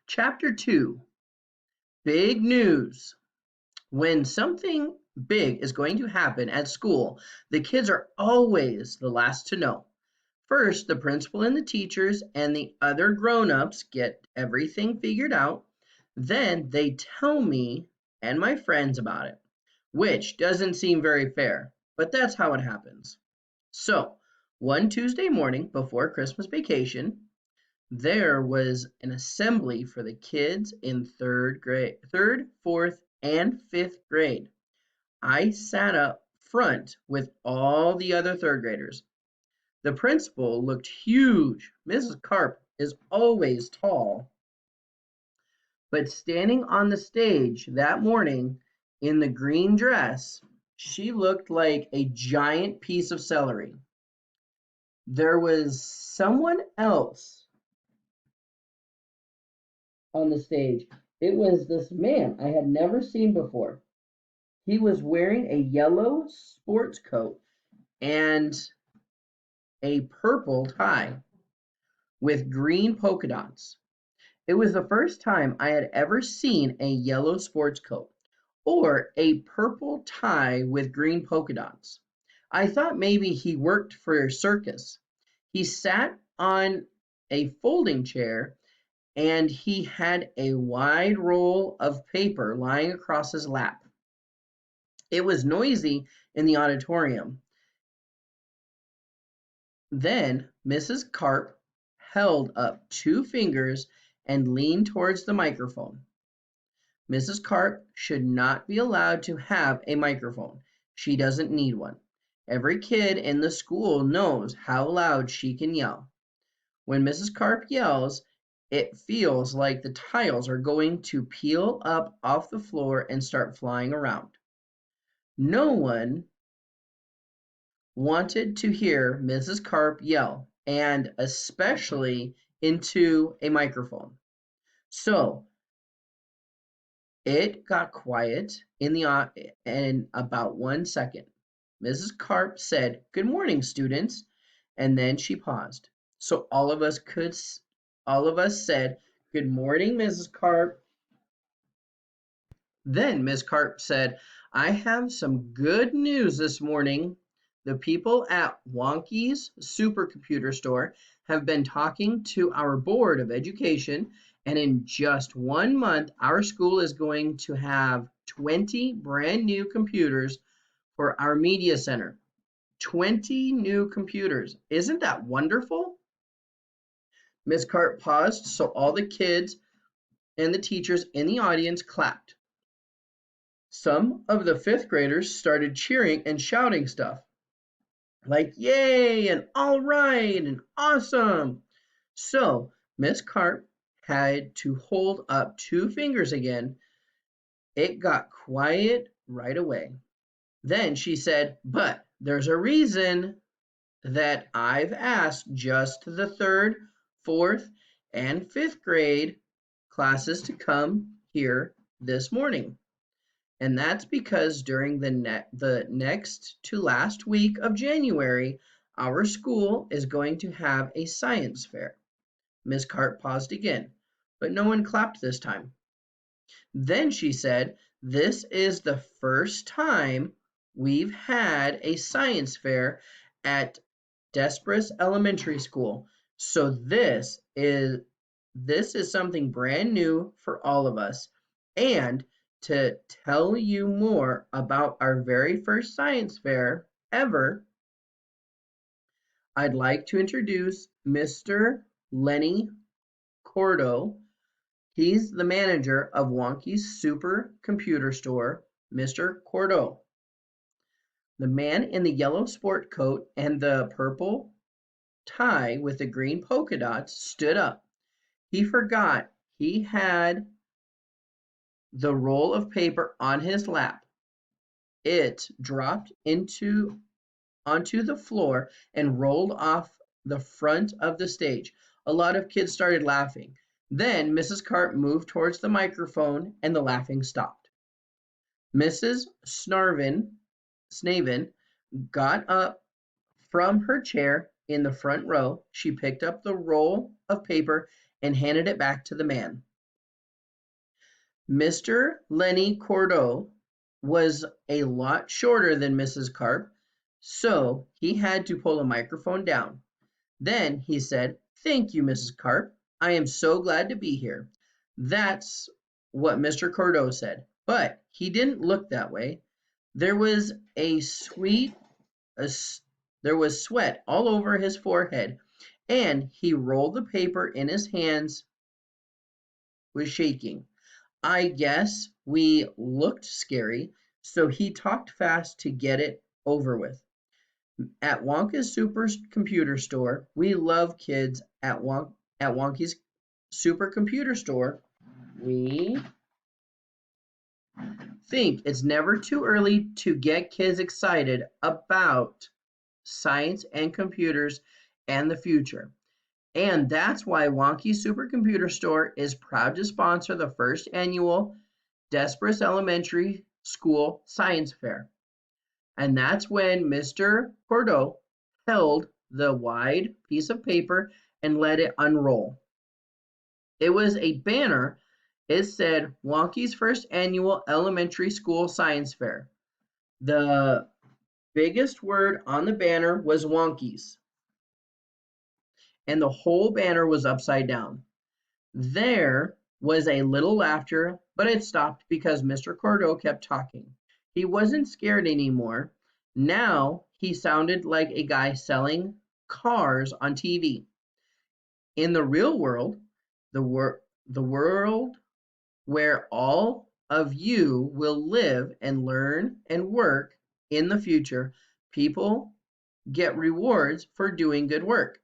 Chapter 2, Big News. When something big is going to happen at school, the kids are always the last to know. First, the principal and the teachers and the other grown-ups get everything figured out. Then they tell me and my friends about it, which doesn't seem very fair, but that's how it happens. So, one Tuesday morning before Christmas vacation, there was an assembly for the kids in third, fourth, and fifth grade. I sat up front with all the other third graders. The principal looked huge. Mrs. Carp is always tall, but standing on the stage that morning in the green dress, she looked like a giant piece of celery. There was someone else on the stage. It was this man I had never seen before. He was wearing a yellow sports coat and a purple tie with green polka dots. It was the first time I had ever seen a yellow sports coat or a purple tie with green polka dots. I thought maybe he worked for a circus. He sat on a folding chair and he had a wide roll of paper lying across his lap. It was noisy in the auditorium. Then Mrs. Carp held up two fingers and leaned towards the microphone. Mrs. Carp should not be allowed to have a microphone. She doesn't need one. Every kid in the school knows how loud she can yell. When Mrs. Carp yells, it feels like the tiles are going to peel up off the floor and start flying around. No one wanted to hear Mrs. Carp yell, and especially into a microphone. So it got quiet in about 1 second. Mrs. Carp said, "Good morning, students," and then she paused. So all of us said, "Good morning, Mrs. Carp." Then Miss Carp said, "I have some good news this morning. The people at Wonky's supercomputer store have been talking to our Board of Education, and in just 1 month, our school is going to have 20 brand new computers for our media center. 20 new computers. Isn't that wonderful?" Miss Carp paused, so all the kids and the teachers in the audience clapped. Some of the fifth graders started cheering and shouting stuff like "Yay!" and "All right!" and "Awesome!" So Miss Carp had to hold up two fingers again. It got quiet right away. Then she said, "But there's a reason that I've asked just the third, fourth, and fifth grade classes to come here this morning. And that's because during the next to last week of January, our school is going to have a science fair." Miss Cart paused again, but no one clapped this time. Then she said, "This is the first time we've had a science fair at Desprez Elementary School. So this is something brand new for all of us. And to tell you more about our very first science fair ever, I'd like to introduce Mr. Lenny Cordo. He's the manager of Wonky's supercomputer store, Mr. Cordo." The man in the yellow sport coat and the purple tie with the green polka dots stood up. He forgot he had the roll of paper on his lap. It dropped onto the floor and rolled off the front of the stage. A lot of kids started laughing. Then Mrs. Cart moved towards the microphone and the laughing stopped. Mrs. Snavin got up from her chair in the front row. She picked up the roll of paper and handed it back to the man. Mr. Lenny Cordeaux was a lot shorter than Mrs. Carp, so he had to pull the microphone down. Then he said, "Thank you, Mrs. Carp. I am so glad to be here." That's what Mr. Cordeaux said, but he didn't look that way. There was a sweet, a s there was sweat all over his forehead, and he rolled the paper in his hands, was shaking. I guess we looked scary, so he talked fast to get it over with. At Wonka's Supercomputer Store, we love kids at Wonka's Supercomputer Store. We think it's never too early to get kids excited about science and computers and the future. And that's why Wonky's Supercomputer Store is proud to sponsor the first annual Desprez Elementary School Science Fair. And that's when Mr. Cordeaux held the wide piece of paper and let it unroll. It was a banner. It said Wonky's first annual elementary school science fair. The biggest word on the banner was Wonky's, and the whole banner was upside down. There was a little laughter, but it stopped because Mr. Cordeaux kept talking. He wasn't scared anymore. Now he sounded like a guy selling cars on TV. In the real world, the world where all of you will live and learn and work in the future, people get rewards for doing good work.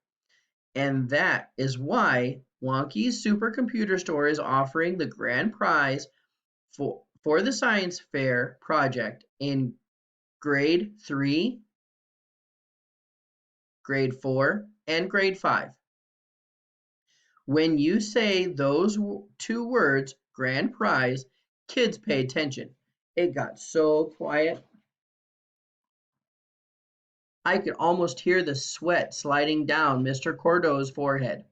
And that is why Wonky's Supercomputer Store is offering the grand prize for the science fair project in grade 3, grade 4, and grade 5. When you say those two words, grand prize, kids pay attention. It got so quiet. I could almost hear the sweat sliding down Mr. Cordeaux's forehead.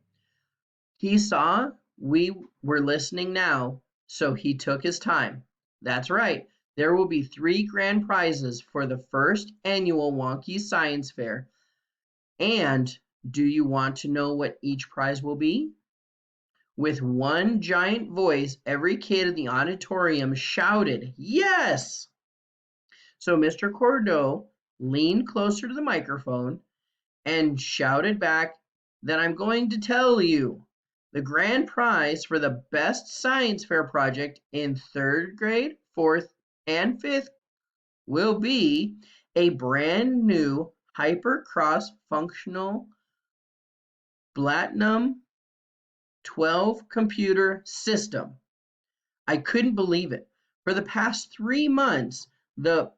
He saw we were listening now, so he took his time. That's right, there will be 3 grand prizes for the first annual Wonky Science Fair. And do you want to know what each prize will be? With one giant voice, every kid in the auditorium shouted, "Yes!" So Mr. Cordeaux leaned closer to the microphone and shouted back that I'm going to tell you. The grand prize for the best science fair project in 3rd grade, 4th, and 5th will be a brand new hyper-cross functional Platinum 12 computer system. I couldn't believe it. For the past 3 months, the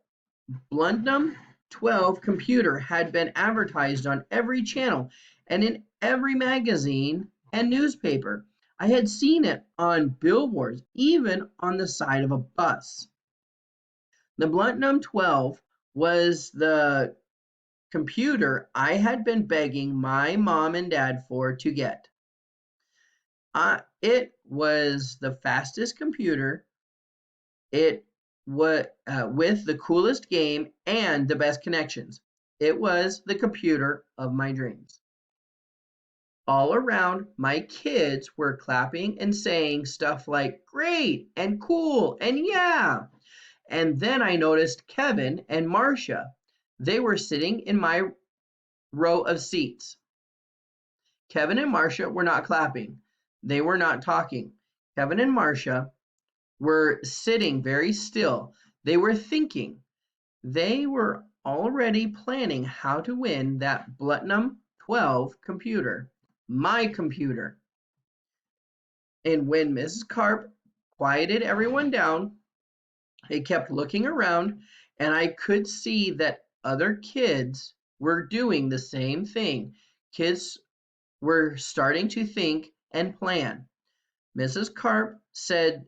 Platinum 12 computer had been advertised on every channel and in every magazine and newspaper. I had seen it on billboards, even on the side of a bus. The Platinum 12 was the computer I had been begging my mom and dad for to get. It was the fastest computer. It was with the coolest game and the best connections. It was the computer of my dreams. All around, my kids were clapping and saying stuff like "great" and "cool" and "yeah." And then I noticed Kevin and Marcia. They were sitting in my row of seats. Kevin and Marcia were not clapping. They were not talking. Kevin and Marcia were sitting very still. They were thinking. They were already planning how to win that Platinum 12 computer, my computer. And when Mrs. Carp quieted everyone down, I kept looking around and I could see that other kids were doing the same thing. Kids were starting to think and plan. Mrs. Carp said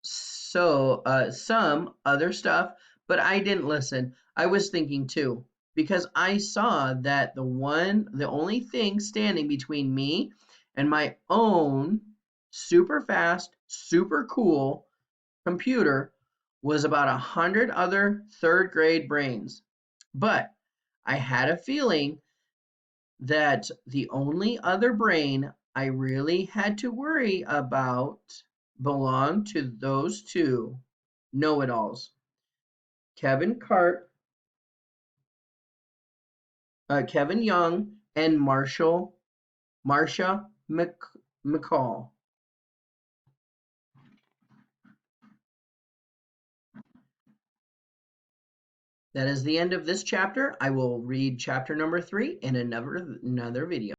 some other stuff, but I didn't listen. I was thinking too, because I saw that the only thing standing between me and my own super fast, super cool computer was about 100 other third grade brains. But I had a feeling that the only other brain I really had to worry about belonged to those two know-it-alls, Kevin Young, and Marcia McCall. That is the end of this chapter. I will read chapter number 3 in another video.